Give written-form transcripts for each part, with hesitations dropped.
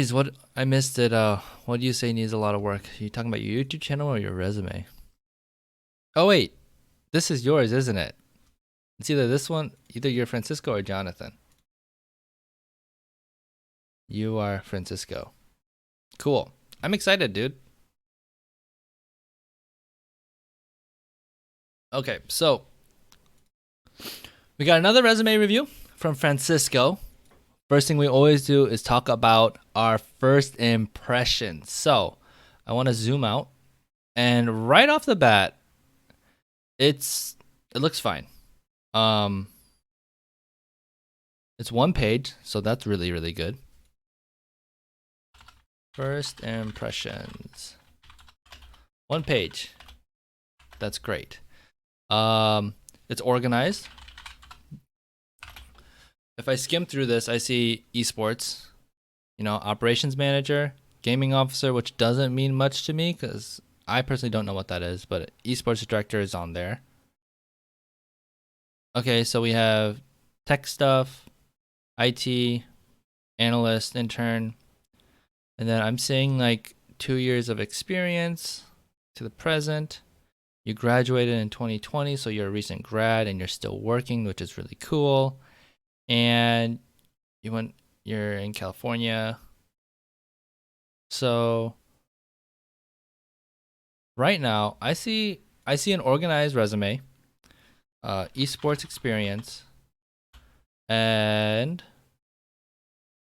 What I missed it. What do you say needs a lot of work? Are you talking about your YouTube channel or your resume? Oh wait, this is yours, isn't it? It's either this one, either you're Francisco or Jonathan. You are Francisco. Cool. I'm excited, dude. Okay, so we got another resume review from Francisco. First thing we always do is talk about our first impressions. So I want to zoom out, and right off the bat, it looks fine. Um, it's one page, so that's really really good. First impressions. One page. That's great. It's organized. If I skim through this, I see esports, operations manager, gaming officer, which doesn't mean much to me because I personally don't know what that is, but esports director is on there. Okay, so we have tech stuff, IT, analyst, intern, and then I'm seeing like 2 years of experience to the present. You graduated in 2020, so you're a recent grad and you're still working, which is really cool. And you're in California. So right now, I see an organized resume, esports experience, and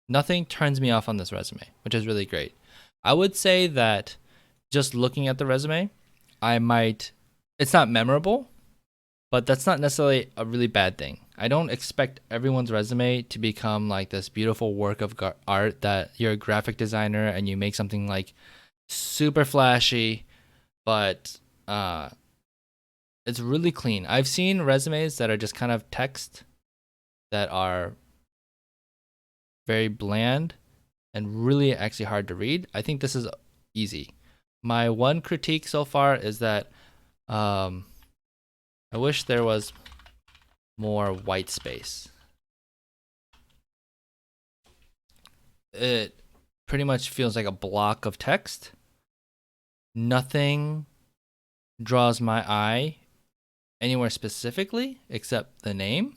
nothing turns me off on this resume, which is really great. I would say that just looking at the resume, it's not memorable, but that's not necessarily a really bad thing. I don't expect everyone's resume to become like this beautiful work of art that you're a graphic designer and you make something like super flashy, but it's really clean. I've seen resumes that are just kind of text that are very bland and really actually hard to read. I think this is easy. My one critique so far is that um, I wish there was more white space. It pretty much feels like a block of text. Nothing draws my eye anywhere specifically except the name.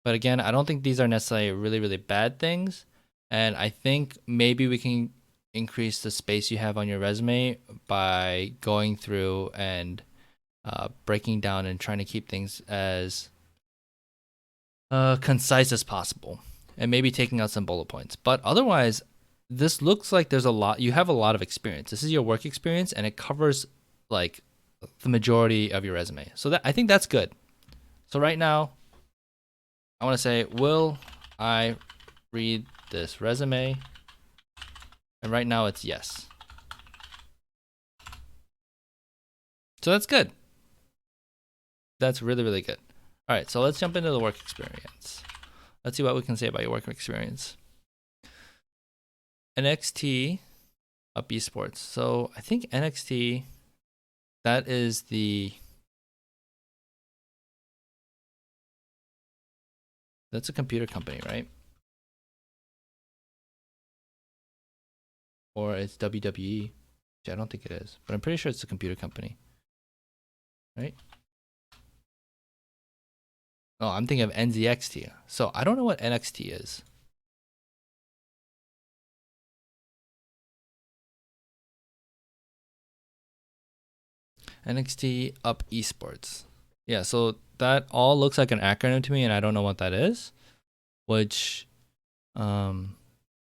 But again, I don't think these are necessarily really, really bad things. And I think maybe we can increase the space you have on your resume by going through and breaking down and trying to keep things as concise as possible, and maybe taking out some bullet points. But otherwise, this looks like there's a lot. You have a lot of experience. This is your work experience, and it covers like the majority of your resume. So that I think that's good. So right now, I want to say, will I read this resume? And right now, it's yes. So that's good. That's really really good. All right, so let's jump into the work experience. Let's see what we can say about your work experience. NXT up esports. So I think NXT, that is that's a computer company, right? Or it's WWE, which I don't think it is, but I'm pretty sure it's a computer company, right? Oh, I'm thinking of NZXT. So I don't know what NXT is. NXT up esports. Yeah, so that all looks like an acronym to me, and I don't know what that is. Which, um,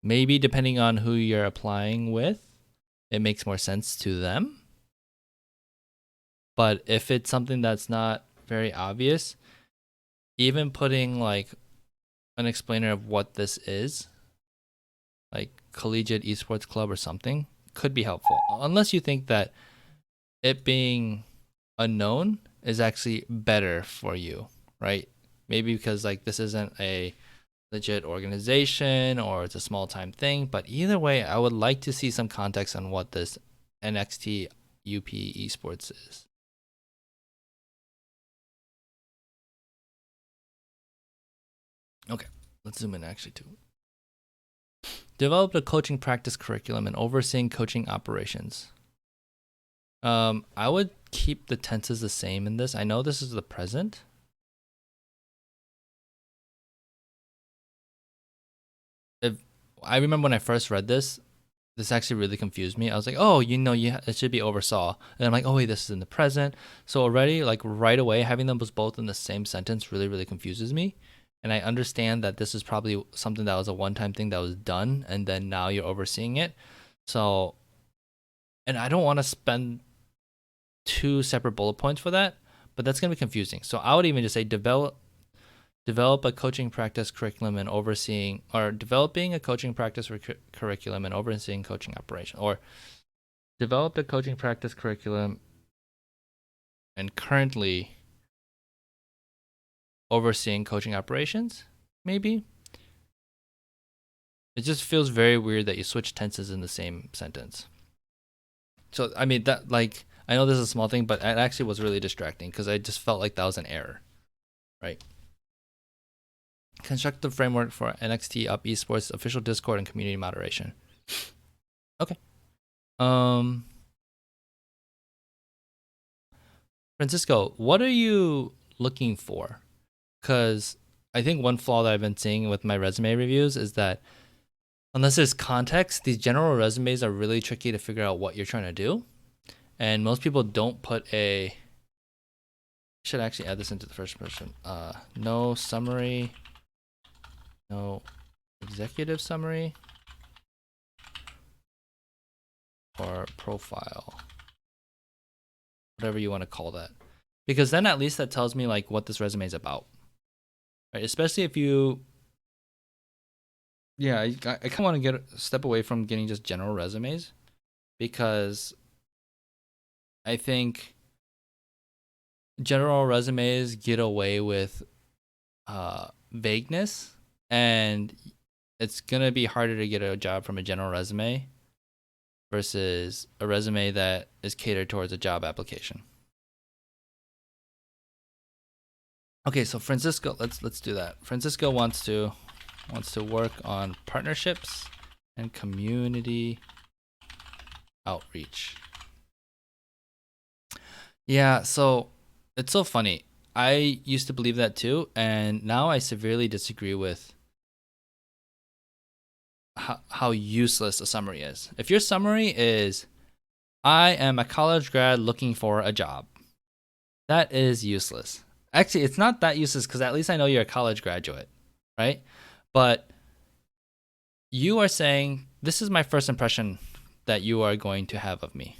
maybe depending on who you're applying with, it makes more sense to them. But if it's something that's not very obvious, even putting like an explainer of what this is, like collegiate esports club or something, could be helpful. Unless you think that it being unknown is actually better for you, right? Maybe because like this isn't a legit organization or it's a small time thing, but either way, I would like to see some context on what this NXT UP esports is. Okay, let's zoom in actually too. Developed a coaching practice curriculum and overseeing coaching operations. I would keep the tenses the same in this. I know this is the present. I remember when I first read this actually really confused me. I was like, oh, it should be oversaw. And I'm like, oh wait, this is in the present. So already, like right away, having them both in the same sentence really, really confuses me. And I understand that this is probably something that was a one-time thing that was done, and then now you're overseeing it. So, and I don't want to spend 2 separate bullet points for that, but that's gonna be confusing. So I would even just say develop a coaching practice curriculum and overseeing, or developing a coaching practice curriculum and overseeing coaching operation, or developed a coaching practice curriculum and currently overseeing coaching operations. Maybe it just feels very weird that you switch tenses in the same sentence. So I mean, that, like, I know this is a small thing, but it actually was really distracting because I just felt like that was an error, right? Construct the framework for NXT Up Esports official Discord and community moderation. Okay. Francisco, what are you looking for? Because I think one flaw that I've been seeing with my resume reviews is that unless there's context, these general resumes are really tricky to figure out what you're trying to do. And most people don't put a... should actually add this into the first person. No summary, no executive summary, or profile, whatever you want to call that, because then at least that tells me like what this resume is about, right? Especially if you, yeah, I kind of want to step away from getting just general resumes, because I think general resumes get away with vagueness, and it's gonna be harder to get a job from a general resume versus a resume that is catered towards a job application. Okay, so Francisco, let's do that. Francisco wants to work on partnerships and community outreach. Yeah, so it's so funny. I used to believe that too, and now I severely disagree with how useless a summary is. If your summary is, I am a college grad looking for a job, that is useless. Actually, it's not that useless because at least I know you're a college graduate, right? But you are saying, this is my first impression that you are going to have of me,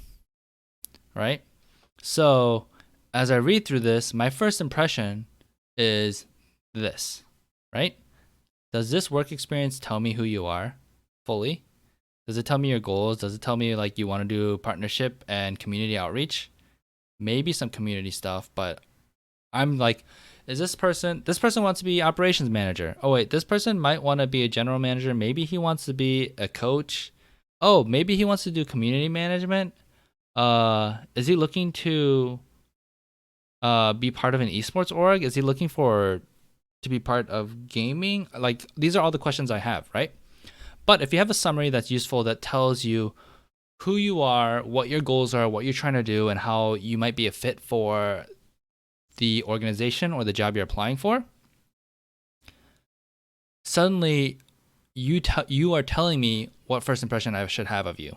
right? So as I read through this, my first impression is this, right? Does this work experience tell me who you are fully? Does it tell me your goals? Does it tell me like you want to do partnership and community outreach? Maybe some community stuff, but I'm like, is this person wants to be operations manager. Oh wait, this person might want to be a general manager. Maybe he wants to be a coach. Oh, maybe he wants to do community management. Is he looking to be part of an esports org? Is he looking to be part of gaming? Like, these are all the questions I have, right? But if you have a summary that's useful, that tells you who you are, what your goals are, what you're trying to do, and how you might be a fit for the organization or the job you're applying for, suddenly you are telling me what first impression I should have of you.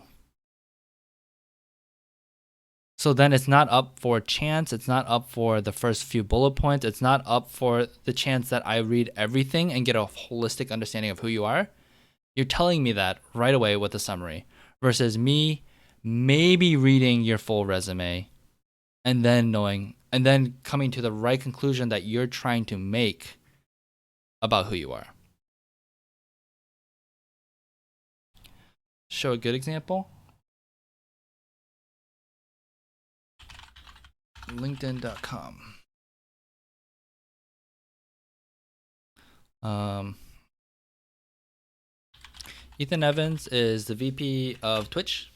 So then it's not up for chance. It's not up for the first few bullet points. It's not up for the chance that I read everything and get a holistic understanding of who you are. You're telling me that right away with a summary, versus me maybe reading your full resume and then coming to the right conclusion that you're trying to make about who you are. Show a good example. LinkedIn.com. Ethan Evans is the VP of Twitch,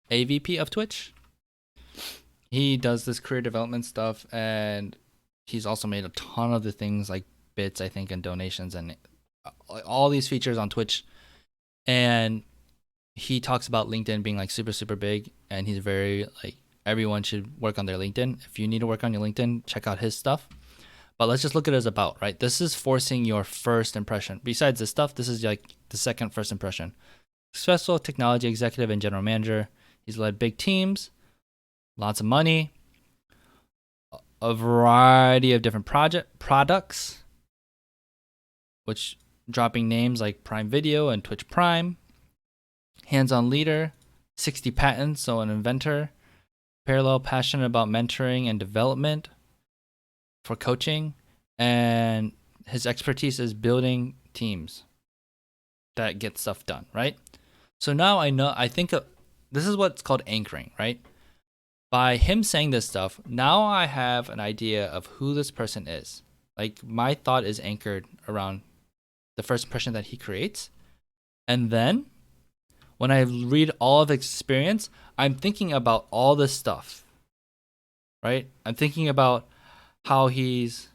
a VP of Twitch. He does this career development stuff, and he's also made a ton of the things like bits, I think, and donations, and all these features on Twitch. And he talks about LinkedIn being like super, super big. And he's very like, everyone should work on their LinkedIn. If you need to work on your LinkedIn, check out his stuff. But let's just look at it as about, right? This is forcing your first impression. Besides this stuff, this is like the second first impression. Successful technology executive and general manager. He's led big teams, lots of money, a variety of different products, which dropping names like Prime Video and Twitch Prime. Hands-on leader, 60 patents, so an inventor. Parallel, passionate about mentoring and development for coaching, and his expertise is building teams that get stuff done, right? So now I think this is what's called anchoring, right? By him saying this stuff, now I have an idea of who this person is. Like, my thought is anchored around the first impression that he creates. And then when I read all of his experience, I'm thinking about all this stuff, right? I'm thinking about how he's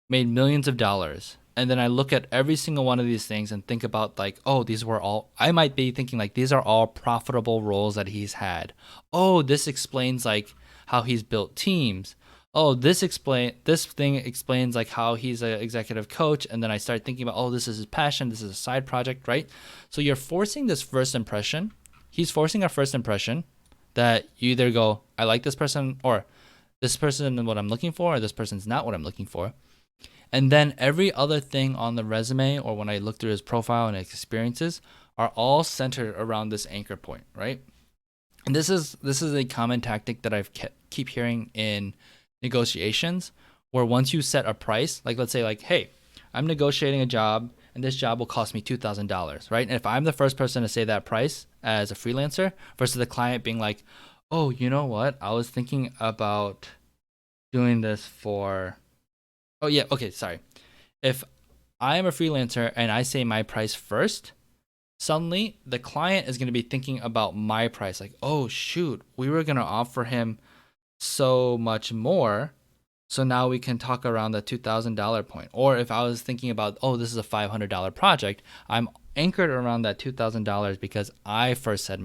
made millions of dollars. And then I look at every single one of these things and think about like, oh, these were all, I might be thinking like, these are all profitable roles that he's had. Oh, this explains like how he's built teams. Oh, this thing explains like how he's an executive coach. And then I start thinking about, oh, this is his passion. This is a side project, right? So you're forcing this first impression. He's forcing a first impression that you either go, I like this person, or this person is what I'm looking for, or this person's not what I'm looking for. And then every other thing on the resume, or when I look through his profile and his experiences, are all centered around this anchor point, right? And this is a common tactic that I've keep hearing in negotiations, where once you set a price, like let's say like, hey, I'm negotiating a job and this job will cost me $2,000, right? And if I'm the first person to say that price as a freelancer versus the client being like, oh, you know what? I was thinking about doing this for, oh yeah, okay, sorry. If I am a freelancer and I say my price first, suddenly the client is going to be thinking about my price. Like, oh shoot, we were going to offer him so much more. So now we can talk around the $2,000 point. Or if I was thinking about, oh, this is a $500 project, I'm anchored around that $2,000 because I first said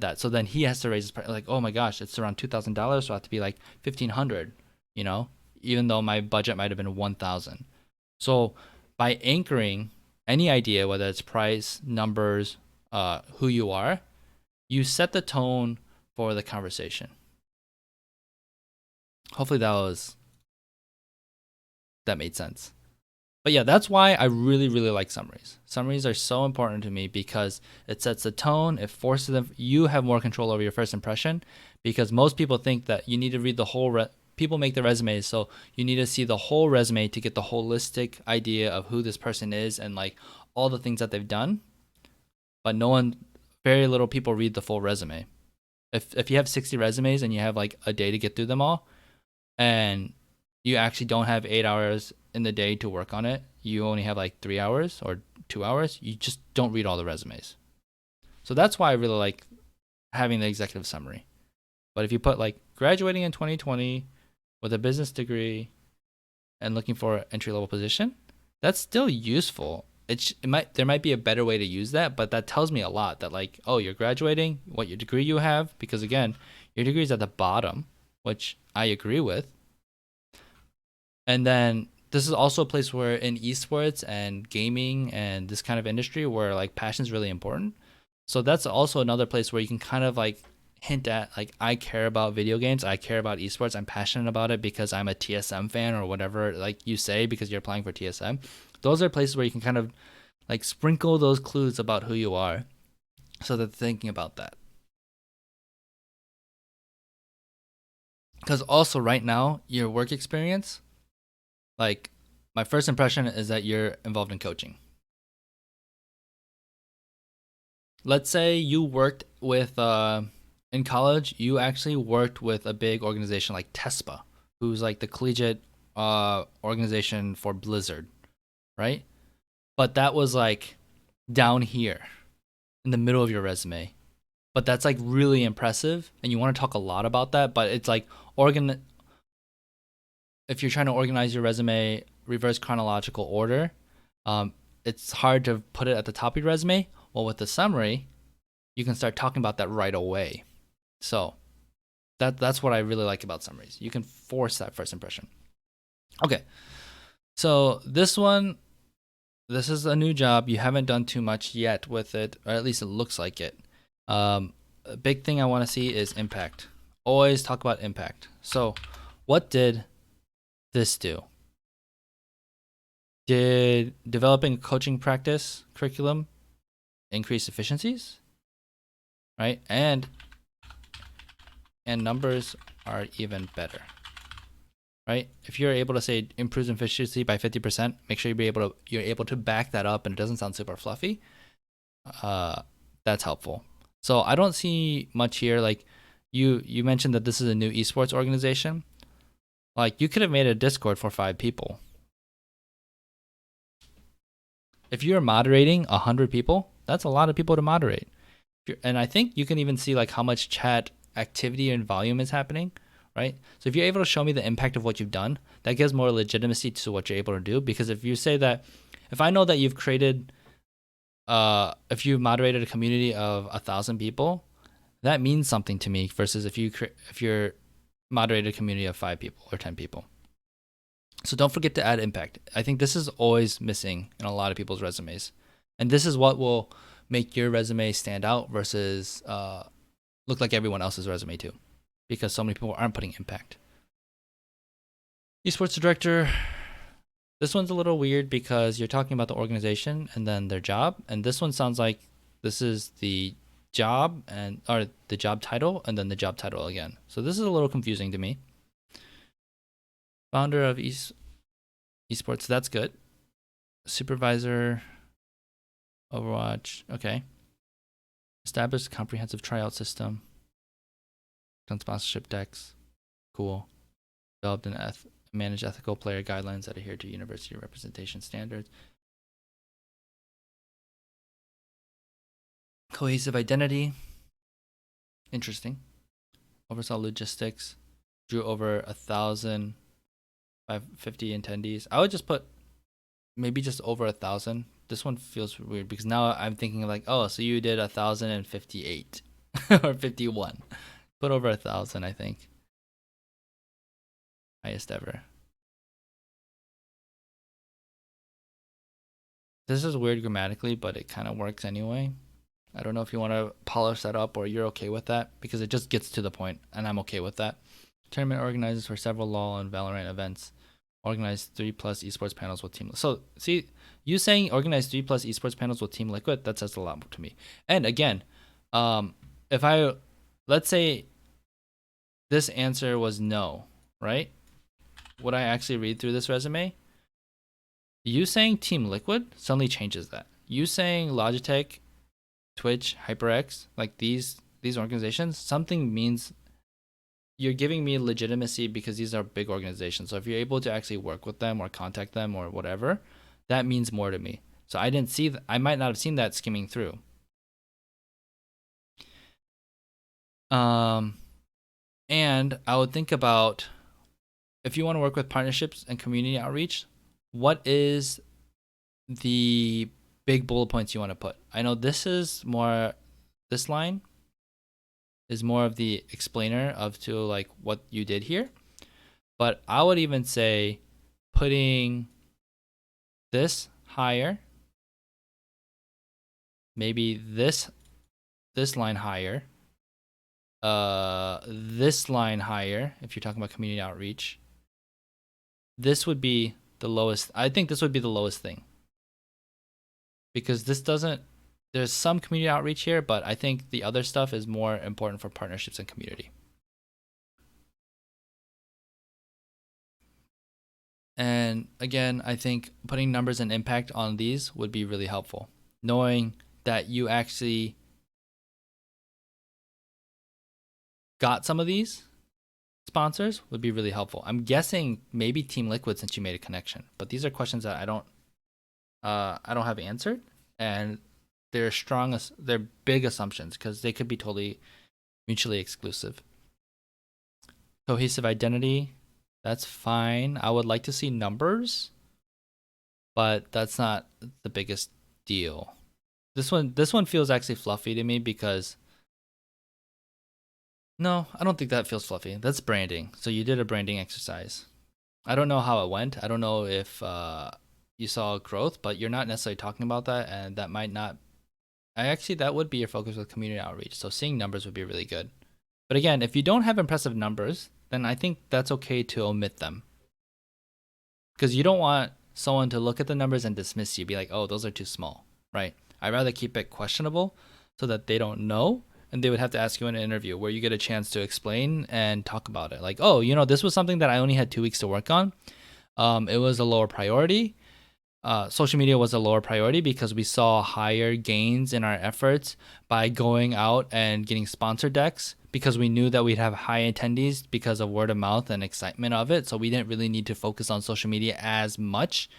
that. So then he has to raise his price. Like, oh my gosh, it's around $2,000, so I have to be like $1,500, even though my budget might have been $1,000. So by anchoring any idea, whether it's price, numbers, who you are, you set the tone for the conversation. Hopefully that made sense. But yeah, that's why I really, really like summaries. Summaries are so important to me because it sets the tone. It forces them. You have more control over your first impression, because most people think that you need to read the whole. People make their resumes, so you need to see the whole resume to get the holistic idea of who this person is and like all the things that they've done. But very little people read the full resume. If you have 60 resumes and you have like a day to get through them all, and you actually don't have 8 hours in the day to work on it, you only have like 3 hours or 2 hours, you just don't read all the resumes. So that's why I really like having the executive summary. But if you put like graduating in 2020 with a business degree and looking for an entry-level position, that's still useful. There might be a better way to use that, but that tells me a lot that like, oh, you're graduating, what your degree you have, because again, your degree is at the bottom, which I agree with. And then this is also a place where in esports and gaming and this kind of industry where like passion is really important. So that's also another place where you can kind of like hint at like, I care about video games, I care about esports, I'm passionate about it because I'm a TSM fan or whatever like you say because you're applying for TSM. Those are places where you can kind of like sprinkle those clues about who you are so that they're thinking about that. Because also right now, your work experience, like my first impression is that you're involved in coaching. Let's say you worked with, in college, you actually worked with a big organization like TESPA, who's like the collegiate organization for Blizzard, right? But that was like down here in the middle of your resume. But that's like really impressive, and you want to talk a lot about that. But it's like if you're trying to organize your resume, reverse chronological order, it's hard to put it at the top of your resume. Well, with the summary, you can start talking about that right away. So that's what I really like about summaries. You can force that first impression. Okay. So this is a new job. You haven't done too much yet with it, or at least it looks like it. A big thing I want to see is impact. Always talk about impact. So what did this do? Did developing a coaching practice curriculum increase efficiencies? Right? And numbers are even better. Right? If you're able to say improves efficiency by 50%, make sure you're able to back that up and it doesn't sound super fluffy. That's helpful. So I don't see much here. Like you mentioned that this is a new esports organization. Like you could have made a Discord for 5 people. If you're moderating 100 people, that's a lot of people to moderate. And I think you can even see like how much chat activity and volume is happening, right? So if you're able to show me the impact of what you've done, that gives more legitimacy to what you're able to do. Because if you say that, if I know that you've created, if you moderated a community of 1,000 people, that means something to me. Versus if you're moderated a community of 5 people or 10 people. So don't forget to add impact. I think this is always missing in a lot of people's resumes, and this is what will make your resume stand out versus look like everyone else's resume too, because so many people aren't putting impact. Esports director. This one's a little weird because you're talking about the organization and then their job, and this one sounds like this is the job or the job title and then the job title again. So this is a little confusing to me. Founder of esports, that's good. Supervisor, Overwatch, okay. Established a comprehensive tryout system. Done sponsorship decks, cool. Developed and managed ethical player guidelines that adhere to university representation standards. Cohesive identity, interesting. Oversaw logistics, drew over 1,000 550 attendees. I would just put maybe just over 1,000. This one feels weird because now I'm thinking like, oh, so you did 1,058 or 51. Put over 1,000, I think. Highest ever. This is weird grammatically, but it kind of works anyway. I don't know if you want to polish that up or you're okay with that because it just gets to the point, and I'm okay with that. Tournament organizers for several LoL and Valorant events. Organized 3+ esports panels with Team. So see, you saying organized 3+ esports panels with Team Liquid, that says a lot to me. And again, if let's say this answer was no, right? Would I actually read through this resume? You saying Team Liquid suddenly changes that. You saying Logitech, Twitch, HyperX, like these organizations, something means you're giving me legitimacy because these are big organizations. So if you're able to actually work with them or contact them or whatever, that means more to me. So I didn't see I might not have seen that skimming through. And I would think about if you want to work with partnerships and community outreach, what is the big bullet points you want to put? I know this line is more of the explainer to like what you did here. But I would even say putting this higher, maybe this line higher, this line higher if you're talking about community outreach. This would be the lowest. I think this would be the lowest thing. Because there's some community outreach here, but I think the other stuff is more important for partnerships and community. And again, I think putting numbers and impact on these would be really helpful. Knowing that you actually got some of these sponsors would be really helpful. I'm guessing maybe Team Liquid since you made a connection, but these are questions that I don't have answered, and they're big assumptions because they could be totally mutually exclusive. Cohesive identity, that's fine. I would like to see numbers. but that's not the biggest deal. This one feels actually fluffy to me because no, I don't think that feels fluffy. That's branding. So you did a branding exercise. I don't know how it went. I don't know if you saw growth, but you're not necessarily talking about that, and that might not. I actually that would be your focus with community outreach. So seeing numbers would be really good. But again, if you don't have impressive numbers, then I think that's okay to omit them because you don't want someone to look at the numbers and dismiss you, be like, "Oh, those are too small," right? I'd rather keep it questionable so that they don't know and they would have to ask you in an interview where you get a chance to explain and talk about it. Like, "Oh, this was something that I only had 2 weeks to work on. It was a lower priority. Social media was a lower priority because we saw higher gains in our efforts by going out and getting sponsor decks because we knew that we'd have high attendees because of word of mouth and excitement of it. So we didn't really need to focus on social media as much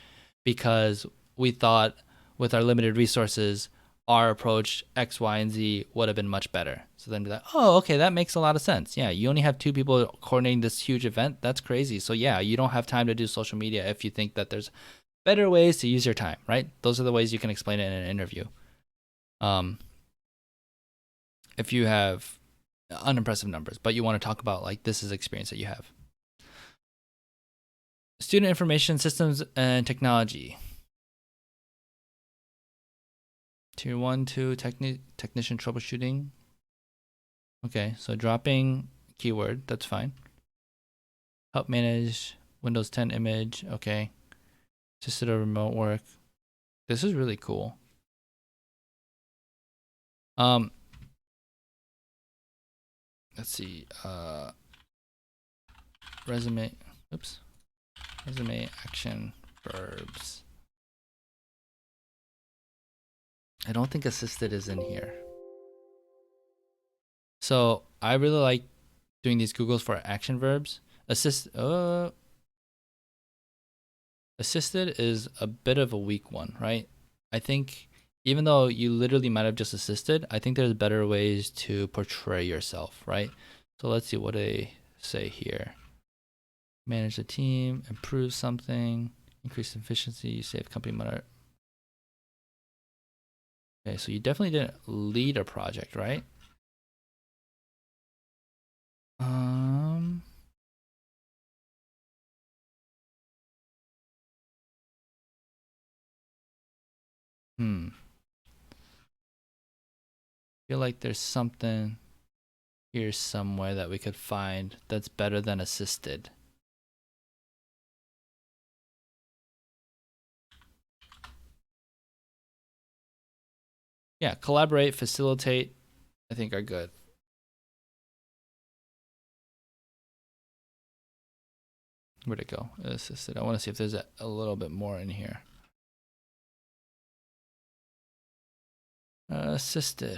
because we thought with our limited resources, our approach X, Y, and Z would have been much better. So then be like, oh, okay, that makes a lot of sense. Yeah, you only have 2 people coordinating this huge event. That's crazy. So yeah, you don't have time to do social media if you think that there's better ways to use your time, right? Those are the ways you can explain it in an interview. Um, if you have unimpressive numbers, but you want to talk about like this is experience that you have. Student information systems and technology. Tier 1, 2, technician troubleshooting. Okay, so dropping keyword, that's fine. Help manage Windows 10 image, okay. Assisted remote work. This is really cool. Let's see. Resume. Oops. Resume action verbs. I don't think assisted is in here. So I really like doing these Googles for action verbs. Assisted is a bit of a weak one, right? I think even though you literally might have just assisted, I think there's better ways to portray yourself, right? So let's see what they say here. Manage the team, improve something, increase efficiency, save company money. Okay, so you definitely didn't lead a project, right? Feel like there's something here somewhere that we could find that's better than assisted. Yeah, collaborate, facilitate, I think are good. Where'd it go? Assisted. I want to see if there's a little bit more in here. Assisted.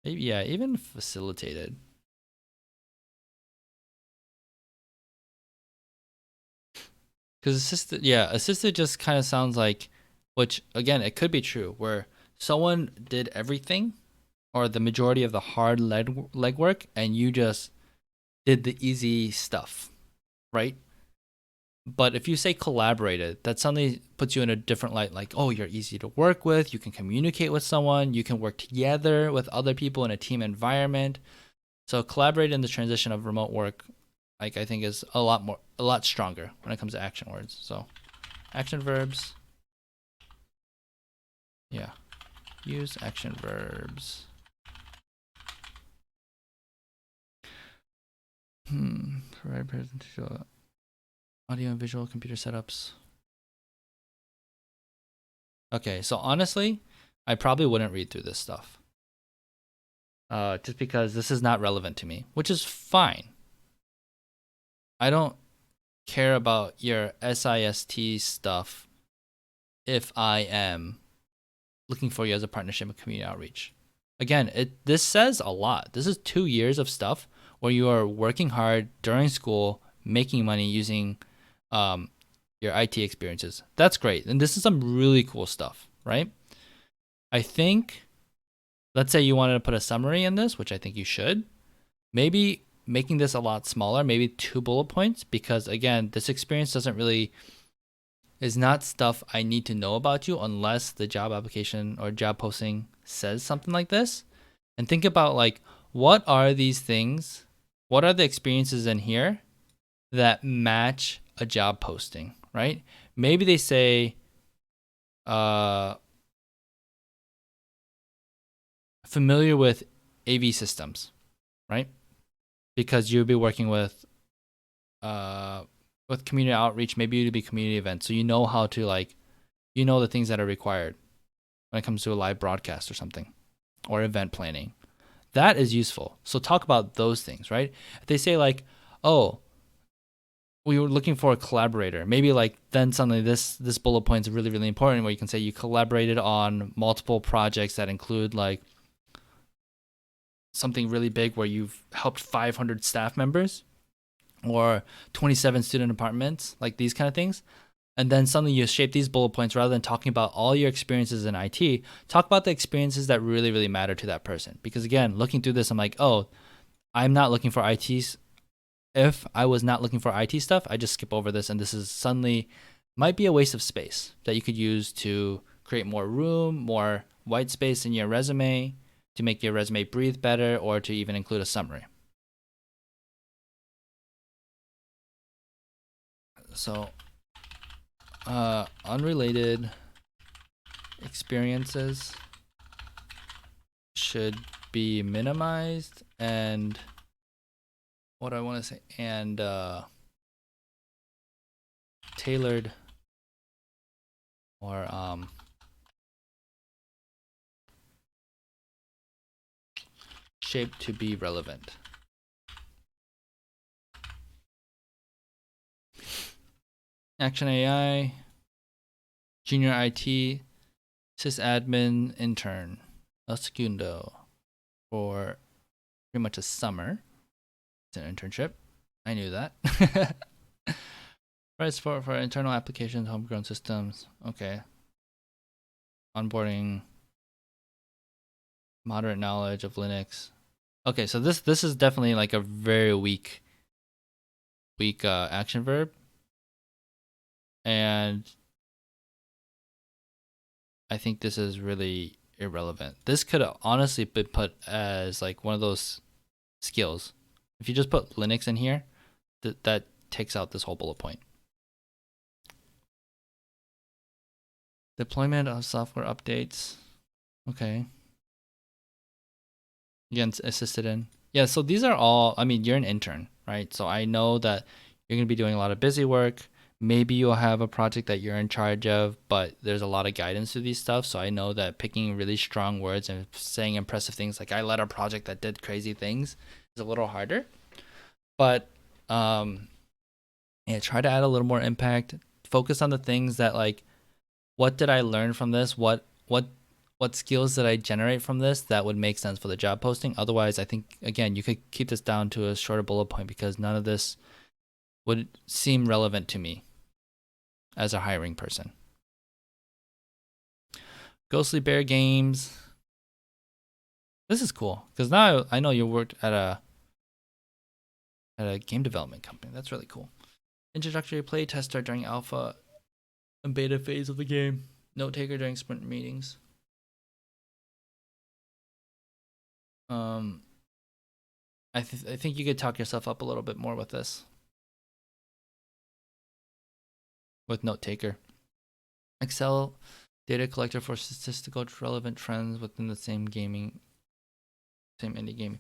Maybe, yeah, even facilitated. Because assisted just kind of sounds like, which again, it could be true, where someone did everything or the majority of the hard legwork and you just did the easy stuff, right? But if you say collaborated, that suddenly puts you in a different light. Like, oh, you're easy to work with. You can communicate with someone. You can work together with other people in a team environment. So collaborate in the transition of remote work, like I think is a lot stronger when it comes to action words. So action verbs. Yeah. Use action verbs. Provide presentation. Audio and visual computer setups. Okay, so honestly, I probably wouldn't read through this stuff. Just because this is not relevant to me, which is fine. I don't care about your SIST stuff if I am looking for you as a partnership with community outreach. Again, this says a lot. This is 2 years of stuff where you are working hard during school, making money using your IT experiences. That's great. And this is some really cool stuff, right? I think, let's say you wanted to put a summary in this, which I think you should. Maybe making this a lot smaller, maybe 2 bullet points, because again, this experience is not stuff I need to know about you unless the job application or job posting says something like this. And think about like, what are these things? What are the experiences in here that match a job posting, right? Maybe they say, familiar with AV systems, right? Because you'll be working with community outreach, maybe it'll be community events. So you know how to like, you know the things that are required when it comes to a live broadcast or something, or event planning. That is useful. So talk about those things, right? If they say like, oh, we were looking for a collaborator, maybe like then suddenly this bullet point is really, really important, where you can say you collaborated on multiple projects that include like something really big where you've helped 500 staff members or 27 student apartments, like these kind of things. And then suddenly you shape these bullet points rather than talking about all your experiences in IT. Talk about the experiences that really, really matter to that person. Because again, looking through this, I'm like, oh, I'm not looking for ITs. If I was not looking for IT stuff, I just skip over this. And this is suddenly might be a waste of space that you could use to create more room, more white space in your resume, to make your resume breathe better, or to even include a summary. So, unrelated experiences should be minimized, and what I want to say, and tailored or shaped to be relevant. Action AI, junior IT, sysadmin intern, El Segundo, for pretty much a summer. It's an internship. I knew that. Price for internal applications, homegrown systems. Okay. Onboarding, moderate knowledge of Linux. Okay, so this is definitely like a very weak action verb. And I think this is really irrelevant. This could honestly be put as like one of those skills. If you just put Linux in here, that takes out this whole bullet point. Deployment of software updates. Okay. Again, assisted in. Yeah, so these are all, I mean, you're an intern, right? So I know that you're going to be doing a lot of busy work. Maybe you'll have a project that you're in charge of, but there's a lot of guidance to these stuff. So I know that picking really strong words and saying impressive things like I led a project that did crazy things is a little harder. But yeah, try to add a little more impact. Focus on the things that like, what did I learn from this? What skills did I generate from this that would make sense for the job posting? Otherwise, I think again, you could keep this down to a shorter bullet point because none of this would seem relevant to me as a hiring person. Ghostly Bear Games. This is cool because now I know you worked at a game development company. That's really cool. Introductory play tester during alpha and beta phase of the game. Note taker during sprint meetings. I think you could talk yourself up a little bit more with this. With note taker. Excel data collector for statistical relevant trends within the same indie gaming.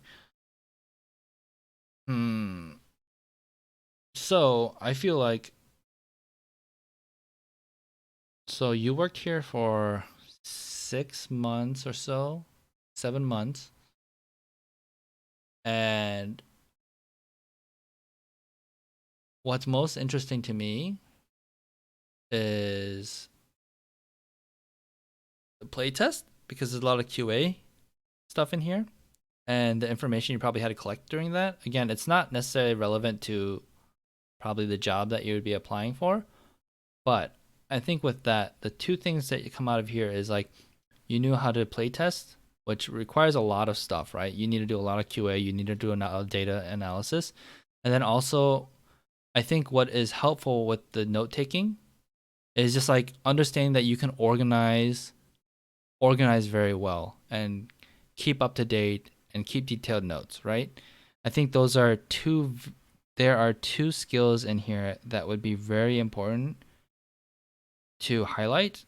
So I feel like, so you worked here for 6 months or so, 7 months, and what's most interesting to me is the playtest, because there's a lot of QA stuff in here and the information you probably had to collect during that. Again, it's not necessarily relevant to probably the job that you would be applying for, but I think with that, the two things that come out of here is like, you knew how to playtest which requires a lot of stuff, right? You need to do a lot of QA, you need to do a lot of data analysis. And then also, I think what is helpful with the note taking is just like understanding that you can organize very well and keep up to date and keep detailed notes, right? I think there are two skills in here that would be very important to highlight,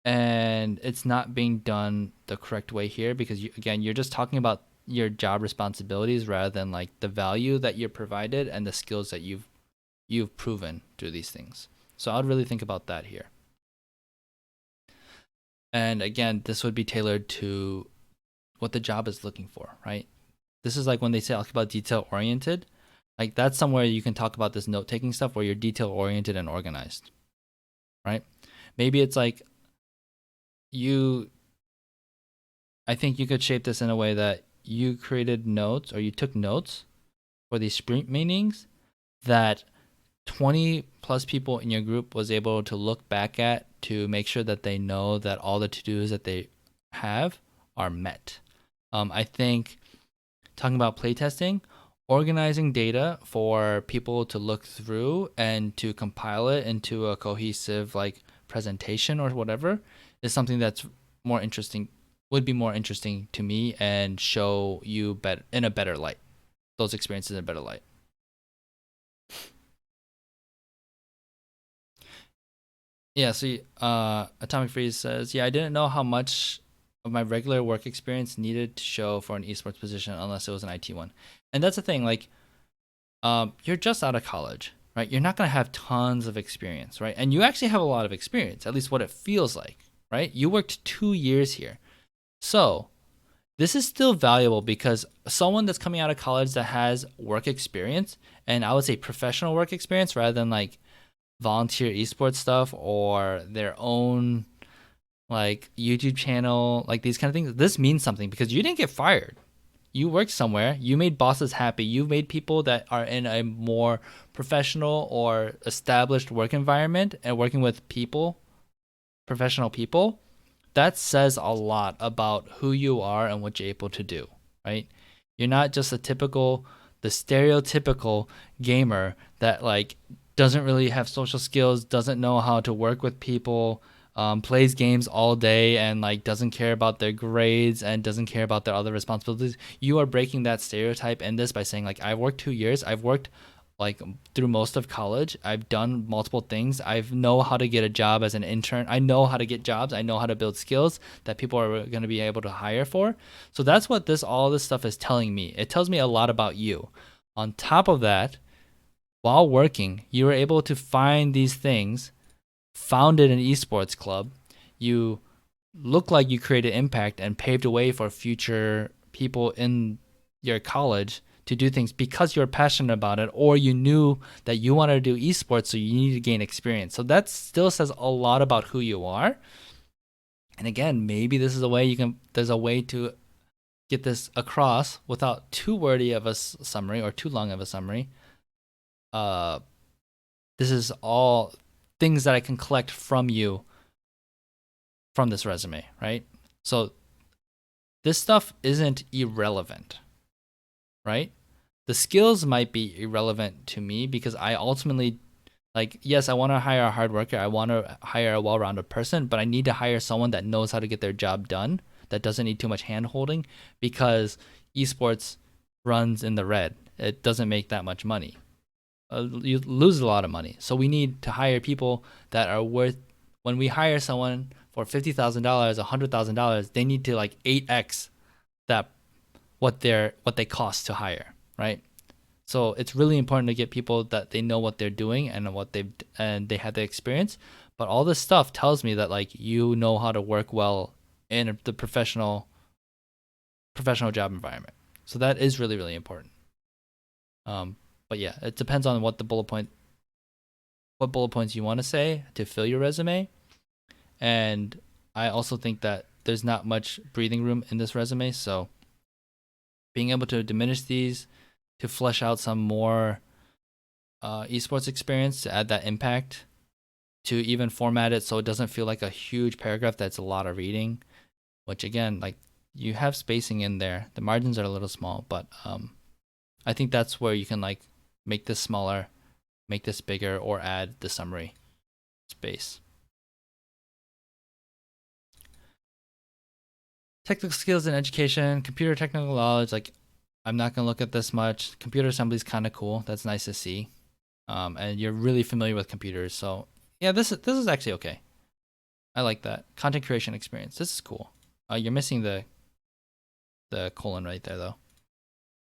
and it's not being done the correct way here because again, you're just talking about your job responsibilities rather than like the value that you're provided and the skills that you've proven through these things. So I'd really think about that here. And again, this would be tailored to what the job is looking for, right? This is like when they talk about detail oriented, like that's somewhere you can talk about this note taking stuff where you're detail oriented and organized, right? Maybe it's like I think you could shape this in a way that you created notes or you took notes for these sprint meetings that 20 plus people in your group was able to look back at to make sure that they know that all the to-dos that they have are met. I think talking about playtesting, organizing data for people to look through and to compile it into a cohesive like presentation or whatever is something that's more interesting, would be more interesting to me and show you in a better light, those experiences in a better light. Yeah, so Atomic Freeze says, yeah, I didn't know how much of my regular work experience needed to show for an esports position unless it was an IT one. And that's the thing, like, you're just out of college, right? You're not going to have tons of experience, right? And you actually have a lot of experience, at least what it feels like, right? You worked 2 years here. So this is still valuable because someone that's coming out of college that has work experience, and I would say professional work experience rather than like volunteer esports stuff or their own like YouTube channel, like these kind of things, this means something because you didn't get fired. You worked somewhere, you made bosses happy, you made people that are in a more professional or established work environment and working with people, professional people. That says a lot about who you are and what you're able to do, right? You're not just the stereotypical gamer that like doesn't really have social skills, doesn't know how to work with people, plays games all day and like doesn't care about their grades and doesn't care about their other responsibilities. You are breaking that stereotype in this by saying like I've worked 2 years, I've worked like through most of college, I've done multiple things. I know how to get a job as an intern. I know how to get jobs. I know how to build skills that people are going to be able to hire for. So that's what all this stuff is telling me. It tells me a lot about you. On top of that, while working, you were able to find these things, founded an esports club. You look like you created impact and paved a way for future people in your college to do things because you're passionate about it, or you knew that you wanted to do esports, so you need to gain experience. So that still says a lot about who you are. And again, maybe this is a way there's a way to get this across without too wordy of a summary or too long of a summary. This is all things that I can collect from you from this resume, right? So this stuff isn't irrelevant, right? The skills might be irrelevant to me because I ultimately, like, yes, I want to hire a hard worker. I want to hire a well-rounded person, but I need to hire someone that knows how to get their job done, that doesn't need too much hand-holding, because esports runs in the red. It doesn't make that much money. You lose a lot of money. So we need to hire people that are worth, when we hire someone for $50,000, $100,000, they need to like 8x that what they cost to hire, right? So it's really important to get people that they know what they're doing and they have the experience. But all this stuff tells me that like you know how to work well in the professional job environment. So that is really, really important. But yeah, it depends on what bullet points you want to say to fill your resume. And I also think that there's not much breathing room in this resume, so being able to diminish these to flesh out some more esports experience to add that impact, to even format it so it doesn't feel like a huge paragraph that's a lot of reading. which again, like you have spacing in there. The margins are a little small, but I think that's where you can like make this smaller, make this bigger, or add the summary space. Technical skills in education, computer technical knowledge. Like, I'm not gonna look at this much. Computer assembly is kind of cool. That's nice to see. And you're really familiar with computers, so yeah, this is actually okay. I like that. Content creation experience. This is cool. You're missing the colon right there though.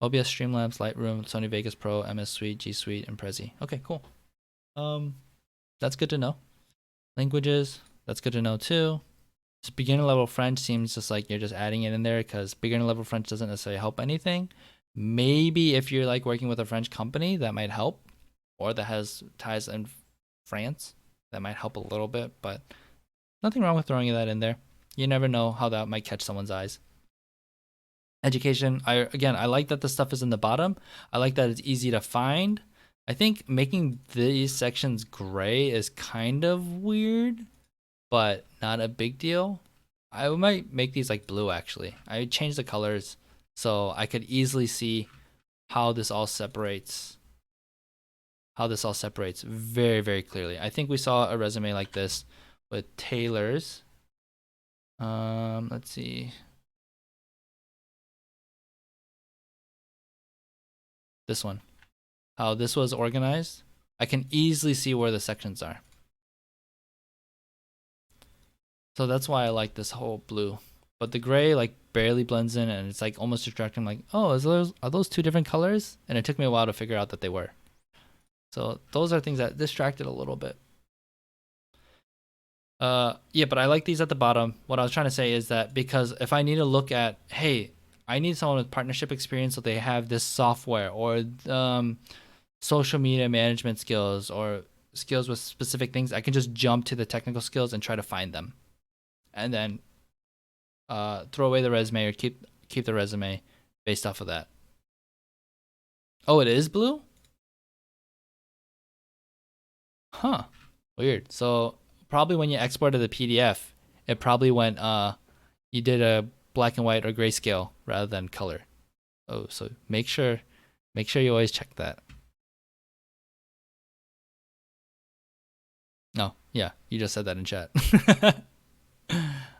OBS, Streamlabs, Lightroom, Sony Vegas Pro, MS Suite, G Suite, and Prezi. Okay, cool. That's good to know. Languages, that's good to know too. Just beginner level French seems just like you're just adding it in there because beginner level French doesn't necessarily help anything. Maybe if you're like working with a French company, that might help, or that has ties in France, that might help a little bit, but nothing wrong with throwing that in there. You never know how that might catch someone's eyes. Education, I like that the stuff is in the bottom. I like that it's easy to find. I think making these sections gray is kind of weird, but not a big deal. I might make these like blue actually. I changed the colors so I could easily see how this all separates. How this all separates very, very clearly. I think we saw a resume like this with Taylor's. Let's see. This one. How this was organized. I can easily see where the sections are. So that's why I like this whole blue. But the gray like barely blends in and it's like almost distracting. I'm like, oh, are those two different colors? And it took me a while to figure out that they were. So those are things that distracted a little bit. Yeah, but I like these at the bottom. What I was trying to say is that because if I need to look at, hey, I need someone with partnership experience so they have this software or social media management skills or skills with specific things, I can just jump to the technical skills and try to find them, and then throw away the resume or keep the resume based off of that. Oh, it is blue? Huh. Weird. So probably when you exported the PDF, it probably went you did a black and white or grayscale rather than color. Oh, so make sure you always check that. No, yeah, you just said that in chat.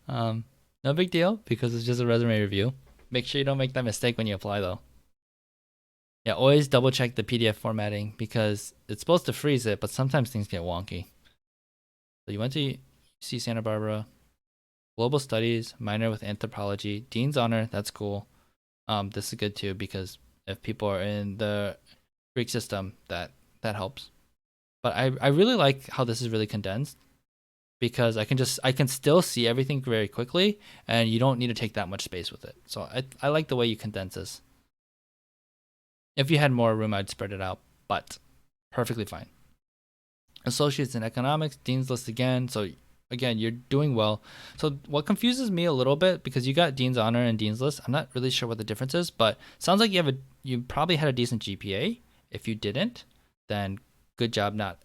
No big deal because it's just a resume review. Make sure you don't make that mistake when you apply though. Yeah, always double check the PDF formatting because it's supposed to freeze it, but sometimes things get wonky. So you went to UC Santa Barbara, global studies, minor with anthropology, Dean's honor. That's cool. This is good too because if people are in the Greek system, that helps. But I really like how this is really condensed because I can still see everything very quickly and you don't need to take that much space with it. So I like the way you condense this. If you had more room, I'd spread it out, but perfectly fine. Associates in economics, Dean's List again. So again, you're doing well. So what confuses me a little bit because you got Dean's Honor and Dean's List. I'm not really sure what the difference is, but sounds like you probably had a decent GPA. If you didn't, then good job not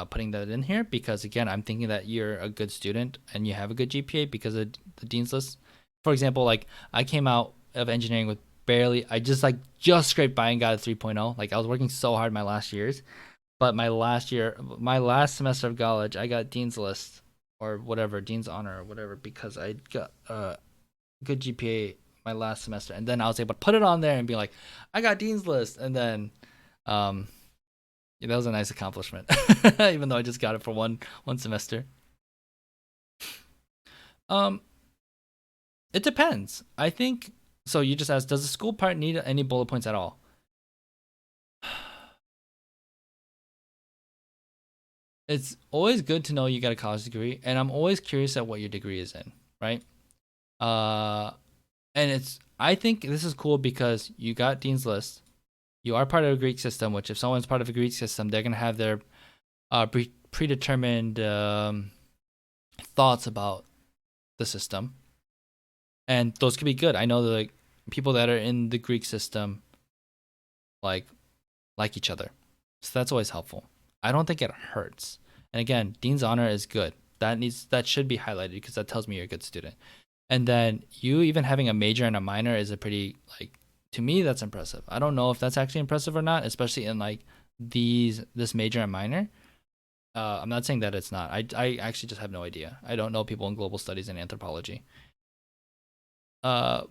putting that in here because again, I'm thinking that you're a good student and you have a good GPA because of the Dean's List. For example, like I came out of engineering with barely, I just scraped by and got a 3.0. Like I was working so hard my last years, but my last semester of college, I got Dean's List or whatever, Dean's Honor or whatever, because I got a good GPA my last semester, and then I was able to put it on there and be like, I got Dean's List, and then yeah, that was a nice accomplishment, even though I just got it for one semester. Um, it depends. I think so. You just asked, does the school part need any bullet points at all? It's always good to know you got a college degree, and I'm always curious at what your degree is in, right? Uh, and I think this is cool because you got Dean's List. You are part of a Greek system, which if someone's part of a Greek system, they're gonna have their predetermined thoughts about the system, and those could be good. I know that like people that are in the Greek system like each other, so that's always helpful. I don't think it hurts. And again, Dean's Honor is good. That should be highlighted because that tells me you're a good student. And then you even having a major and a minor is a pretty, like, to me that's impressive. I don't know if that's actually impressive or not, especially in like this major and minor. I'm not saying that it's not. I actually just have no idea. I don't know people in global studies and anthropology. Uh,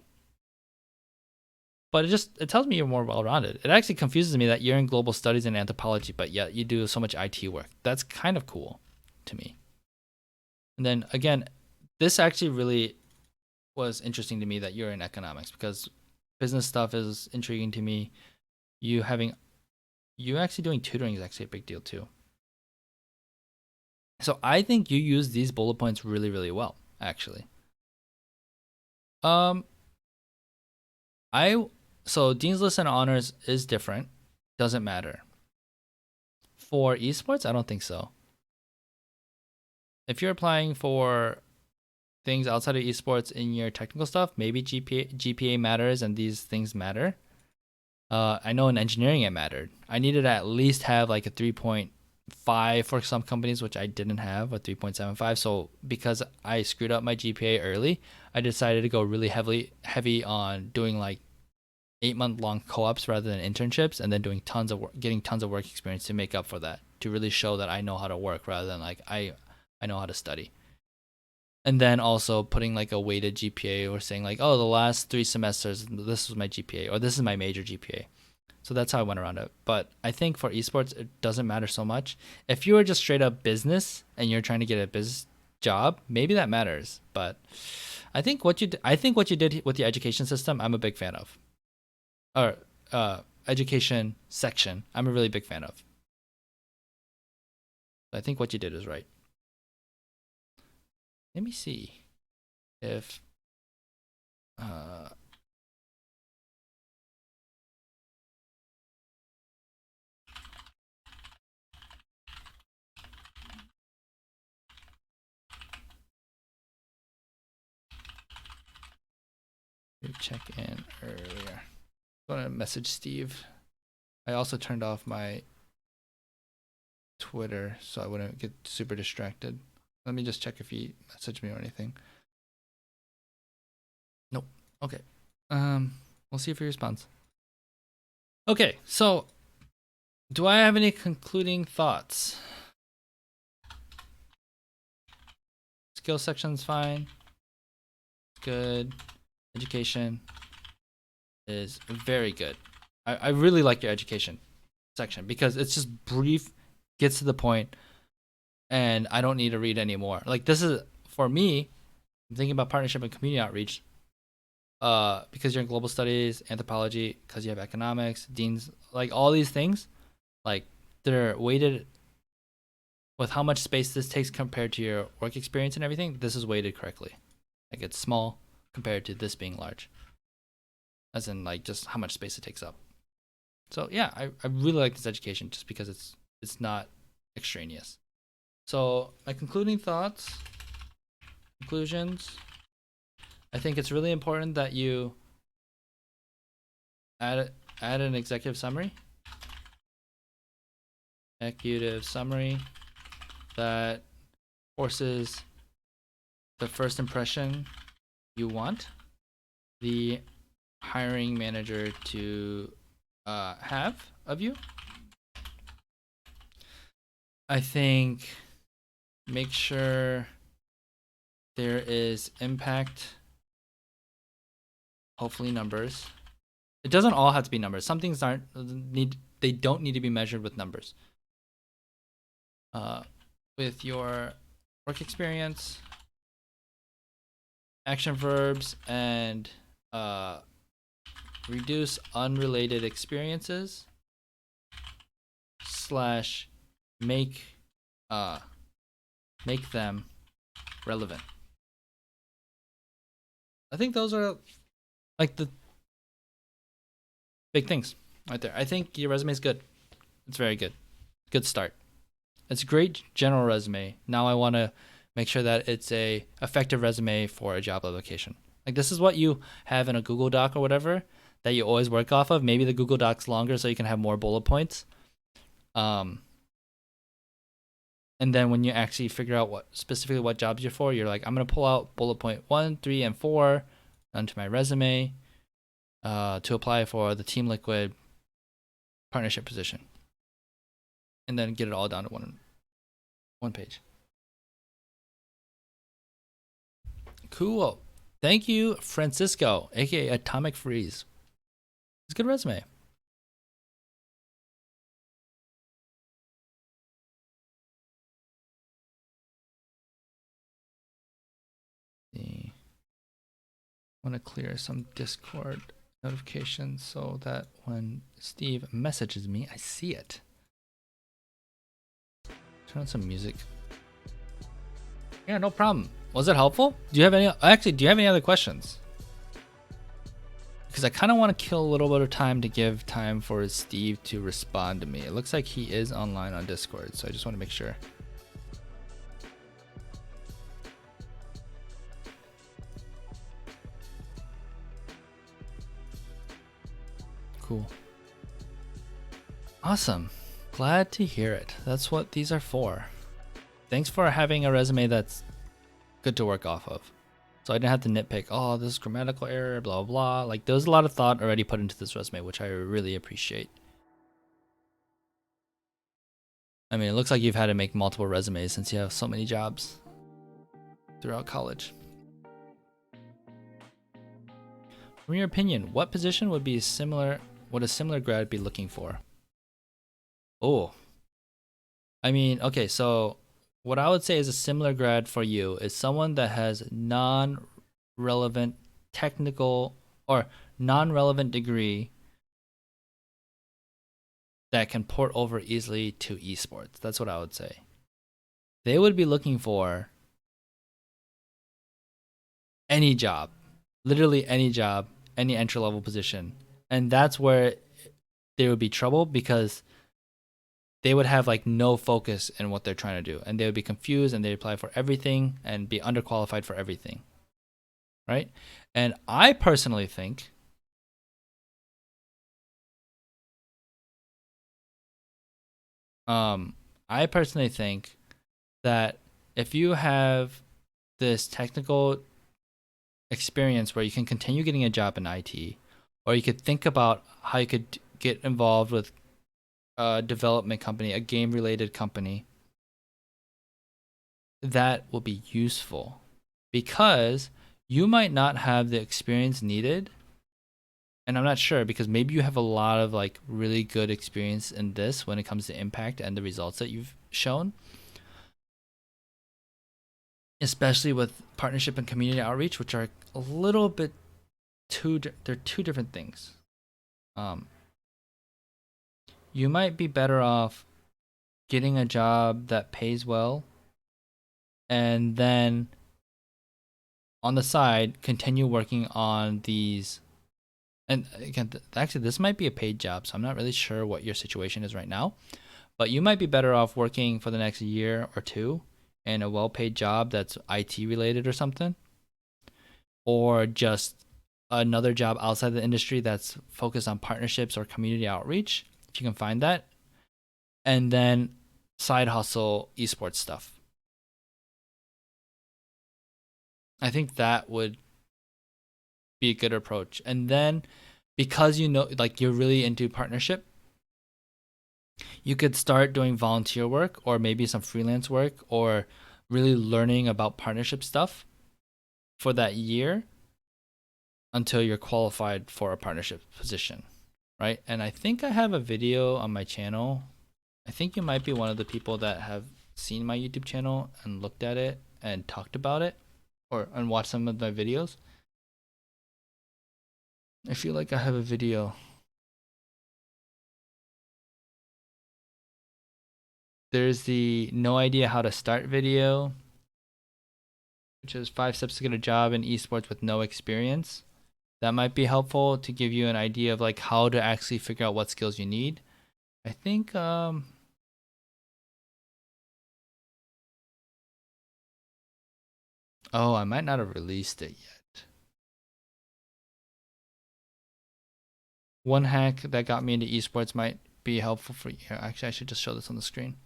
but it tells me you're more well-rounded. It actually confuses me that you're in global studies and anthropology, but yet you do so much IT work. That's kind of cool to me. And then again, this actually really was interesting to me that you're in economics, because business stuff is intriguing to me. You having you actually doing tutoring is actually a big deal too. So I think you use these bullet points really, really well, actually. Um, I so Dean's List and honors is different. Doesn't matter. For esports, I don't think so. If you're applying for things outside of esports in your technical stuff, maybe GPA matters and these things matter. I know in engineering it mattered. I needed to at least have like a 3.5 for some companies, which I didn't have, a 3.75. So because I screwed up my GPA early, I decided to go really heavy on doing like 8-month long co-ops rather than internships, and then doing tons of work, getting tons of work experience to make up for that, to really show that I know how to work rather than like I know how to study. And then also putting like a weighted GPA, or saying like, oh, the last 3 semesters this was my GPA, or this is my major GPA. So that's how I went around it. But I think for esports it doesn't matter so much. If you are just straight up business and you're trying to get a business job, maybe that matters. But I think what you did with the education system, I'm a big fan of. Or education section, I'm a really big fan of. I think what you did is right. Let me see if uh check in earlier. I'm gonna message Steve. I also turned off my Twitter so I wouldn't get super distracted. Let me just check if he messaged me or anything. Nope. Okay. We'll see if he responds. Okay, so do I have any concluding thoughts? Skill section's fine. Good. Education is very good. I really like your education section because it's just brief, gets to the point, and I don't need to read anymore. Like, this is, for me, I'm thinking about partnership and community outreach. Because you're in global studies, anthropology, because you have economics, deans, like all these things, like they're weighted with how much space this takes compared to your work experience and everything. This is weighted correctly. Like, it's small compared to this being large, as in like just how much space it takes up. So yeah, I really like this education just because it's not extraneous. So my conclusions, I think it's really important that you add an executive summary that forces the first impression you want the hiring manager to have of you. I think make sure there is impact, hopefully numbers. It doesn't all have to be numbers. Some things they don't need to be measured with numbers. With your work experience, action verbs, and reduce unrelated experiences slash make them relevant. I think those are like the big things right there. I think your resume is good. It's very good. Good start. It's a great general resume. Now I want to make sure that it's a effective resume for a job application. Like, this is what you have in a Google Doc or whatever that you always work off of. Maybe the Google Doc's longer so you can have more bullet points. And then when you actually figure out what specifically what jobs you're for, you're like, I'm gonna pull out bullet point 1, 3, and 4 onto my resume to apply for the Team Liquid partnership position, and then get it all down to one page. Cool. Thank you, Francisco, aka Atomic Freeze. It's a good resume. I want to clear some Discord notifications so that when Steve messages me, I see it. Turn on some music. Yeah, no problem. Was it helpful? Do you have any? Actually, do you have any other questions? Because I kind of want to kill a little bit of time to give time for Steve to respond to me. It looks like he is online on Discord, so I just want to make sure. Cool. Awesome. Glad to hear it. That's what these are for. Thanks for having a resume that's good to work off of. So I didn't have to nitpick, oh, this is grammatical error, blah, blah. Like, there was a lot of thought already put into this resume, which I really appreciate. I mean, it looks like you've had to make multiple resumes since you have so many jobs throughout college. From your opinion, what position would a similar grad be looking for? Oh, I mean, okay, so what I would say is a similar grad for you is someone that has non-relevant technical or non-relevant degree that can port over easily to esports. That's what I would say. They would be looking for any job, literally any job, any entry level position. And that's where there would be trouble because they would have like no focus in what they're trying to do, and they would be confused and they apply for everything and be underqualified for everything. Right? And I personally think that if you have this technical experience where you can continue getting a job in IT, or you could think about how you could get involved with a development company, a game related company, that will be useful because you might not have the experience needed. And I'm not sure because maybe you have a lot of like really good experience in this when it comes to impact and the results that you've shown, especially with partnership and community outreach, which are a little bit they're two different things. You might be better off getting a job that pays well and then on the side continue working on these. And again, actually this might be a paid job, so I'm not really sure what your situation is right now, but you might be better off working for the next year or two in a well-paid job that's IT related or something, or just another job outside the industry that's focused on partnerships or community outreach, if you can find that, and then side hustle esports stuff. I think that would be a good approach. And then because you know, like you're really into partnership, you could start doing volunteer work or maybe some freelance work or really learning about partnership stuff for that year until you're qualified for a partnership position, right? And I think I have a video on my channel. I think you might be one of the people that have seen my YouTube channel and looked at it and talked about it and watched some of my videos. I feel like I have a video. There's the no idea how to start video, which is 5 steps to get a job in esports with no experience. That might be helpful to give you an idea of like how to actually figure out what skills you need. I think oh, I might not have released it yet. One hack that got me into esports might be helpful for you. Actually, I should just show this on the screen.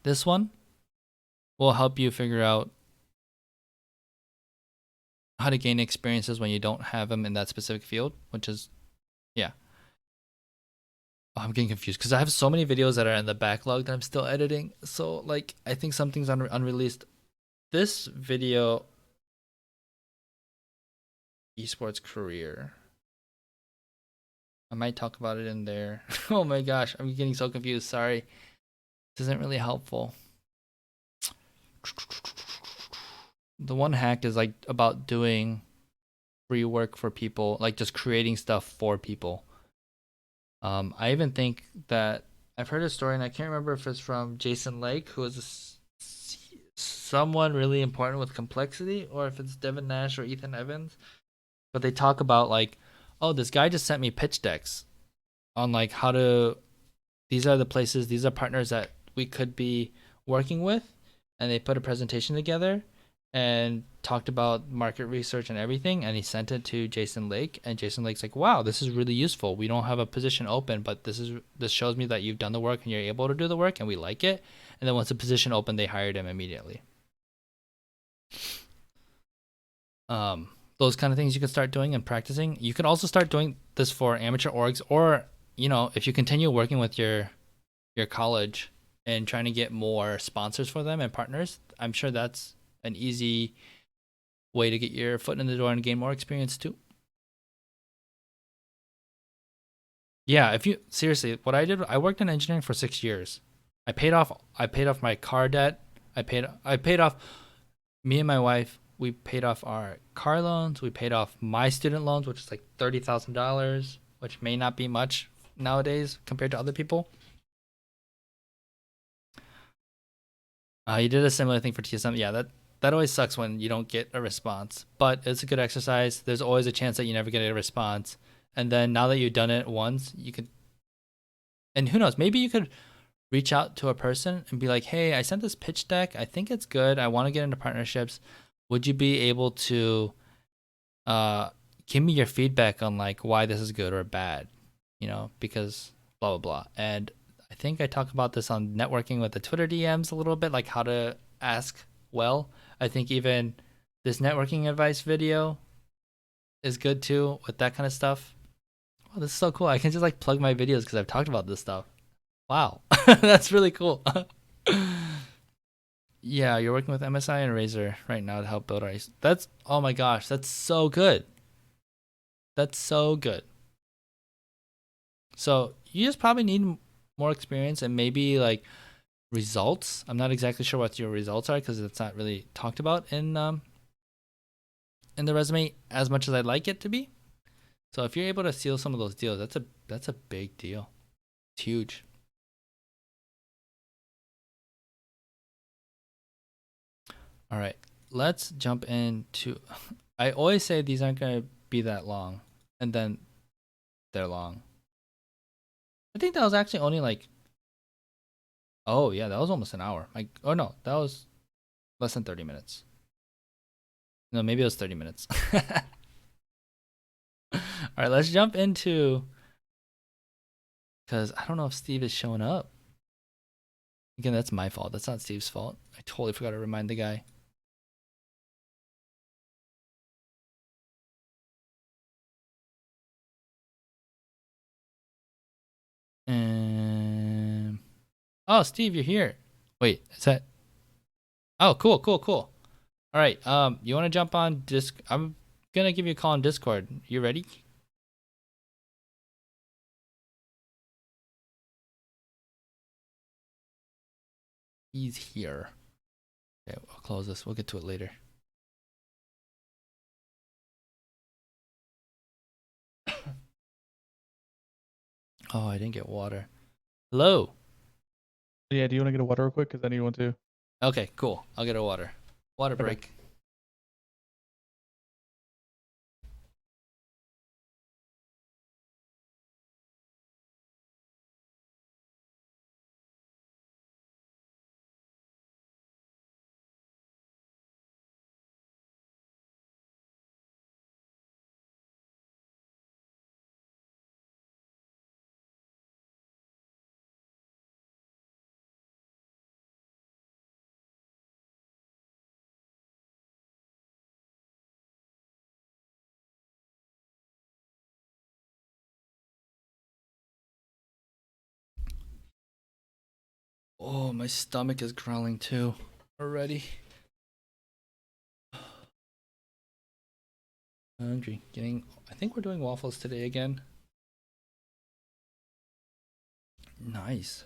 This one will help you figure out how to gain experiences when you don't have them in that specific field, which is, yeah. Oh, I'm getting confused because I have so many videos that are in the backlog that I'm still editing. So, like, I think something's unreleased. This video, esports career. I might talk about it in there. Oh my gosh, I'm getting so confused. Sorry. This isn't really helpful. The one hack is like about doing free work for people, like just creating stuff for people. I even think that I've heard a story, and I can't remember if it's from Jason Lake, who is someone really important with complexity, or if it's Devin Nash or Ethan Evans. But they talk about like, oh, this guy just sent me pitch decks on like how to. These are the places, these are partners that we could be working with, and they put a presentation together and talked about market research and everything, and he sent it to Jason Lake, and Jason Lake's like, wow, this is really useful. We don't have a position open, but this shows me that you've done the work and you're able to do the work, and we like it. And then once the position opened, they hired him immediately. Those kind of things you can start doing and practicing. You can also start doing this for amateur orgs, or if you continue working with your college and trying to get more sponsors for them and partners, I'm sure that's an easy way to get your foot in the door and gain more experience too. Yeah, if you seriously, what I did, I worked in engineering for 6 years. I paid off my car debt. I paid off me and my wife, we paid off our car loans, we paid off my student loans, which is like $30,000, which may not be much nowadays compared to other people. You did a similar thing for TSM. Yeah, that always sucks when you don't get a response, but it's a good exercise. There's always a chance that you never get a response, and then now that you've done it once, you could, and who knows, maybe you could reach out to a person and be like, "Hey, I sent this pitch deck. I think it's good. I want to get into partnerships. Would you be able to uh give me your feedback on like why this is good or bad? Because blah blah blah." And I think I talk about this on networking with the Twitter DMs a little bit, like how to ask well. I think even this networking advice video is good too with that kind of stuff. Oh, this is so cool. I can just like plug my videos because I've talked about this stuff. Wow. That's really cool. Yeah, you're working with MSI and Razer right now to help build our. That's, oh my gosh, that's so good. That's so good. So you just probably need more experience and maybe like results. I'm not exactly sure what your results are because it's not really talked about in the resume as much as I'd like it to be. So if you're able to seal some of those deals, that's a big deal. It's huge. All right, let's jump into. I always say these aren't gonna be that long, and then they're long. I think that was actually only like. Oh yeah, that was almost an hour. Like, oh no, that was less than 30 minutes. No, maybe it was 30 minutes. All right, let's jump into, because I don't know if Steve is showing up. Again, that's my fault. That's not Steve's fault. I totally forgot to remind the guy. And oh, Steve, you're here. Wait, is that? Oh, cool, cool, cool. All right. You want to jump on Disc? I'm gonna give you a call on Discord. You ready? He's here. Okay, we'll close this. We'll get to it later. Oh, I didn't get water. Hello. Yeah, do you want to get a water real quick? Because I need one too. Okay, cool. I'll get a water. Water Okay. break. Oh, my stomach is growling too already. Hungry. I think we're doing waffles today again. Nice.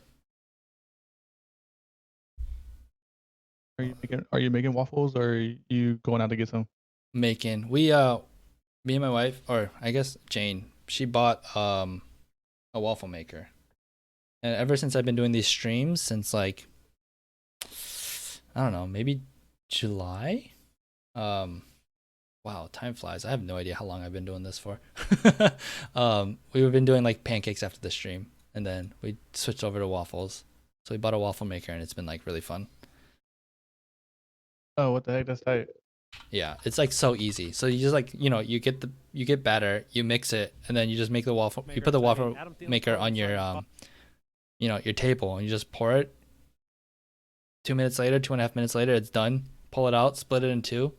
Are you making waffles or are you going out to get some? Making. Me and my wife, or I guess Jane, she bought a waffle maker. And ever since I've been doing these streams since like I don't know, maybe July. Wow, time flies. I have no idea how long I've been doing this for. We've been doing like pancakes after the stream, and then we switched over to waffles. So we bought a waffle maker, and it's been like really fun. Oh, what the heck? That's tight. Yeah, it's like so easy. So you just like you get batter, you mix it, and then you just make the waffle. You put the waffle maker on your your table, and you just pour it. 2 minutes later, 2.5 minutes later, it's done. Pull it out, split it in two,